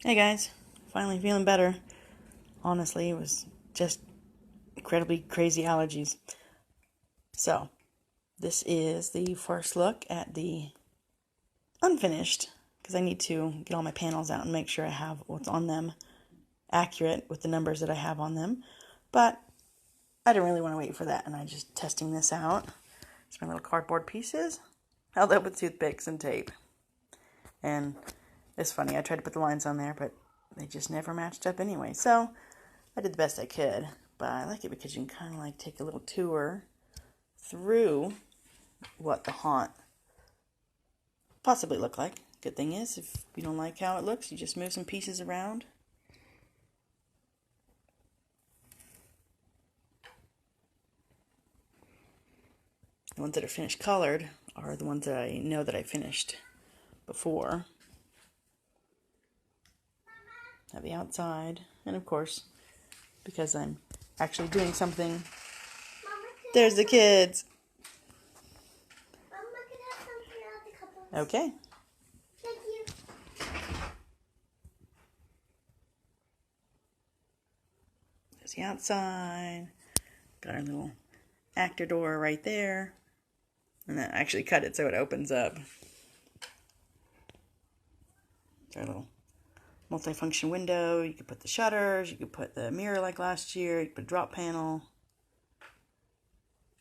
Hey guys, finally feeling better. Honestly, it was just incredibly crazy allergies. So, this is the first look at the unfinished, because I need to get all my panels out and make sure I have what's on them accurate with the numbers that I have on them. But I didn't really want to wait for that, and I'm just testing this out. It's my little cardboard pieces, held up with toothpicks and tape. And it's funny, I tried to put the lines on there, but they just never matched up anyway. So I did the best I could, but I like it because you can kind of like take a little tour through what the haunt possibly look like. Good thing is, if you don't like how it looks, you just move some pieces around. The ones that are finished colored are the ones that I know that I finished before. Have the outside, and of course, because I'm actually doing something, Mama, there's the kids. Mama, can I have something out of the cupboard? Okay. Thank you. There's the outside. Got our little actor door right there. And then I actually cut it so it opens up. It's our little multi-function window. You could put the shutters. You could put the mirror like last year. You could put a drop panel.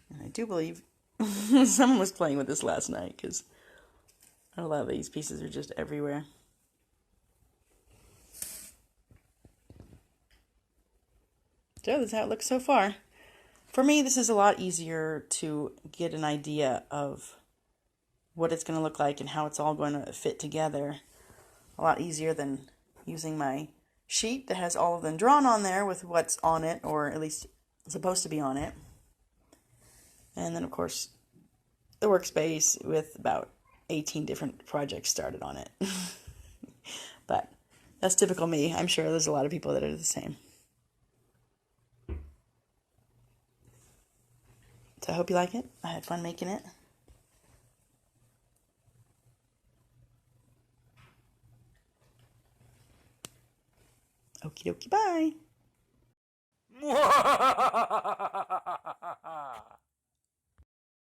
And I do believe someone was playing with this last night because a lot of these pieces are just everywhere. So this is how it looks so far. For me, this is a lot easier to get an idea of what it's going to look like and how it's all going to fit together. A lot easier than using my sheet that has all of them drawn on there with what's on it, or at least supposed to be on it. And then, of course, the workspace with about 18 different projects started on it. But that's typical me. I'm sure there's a lot of people that are the same. So I hope you like it. I had fun making it. Okie dokie, bye.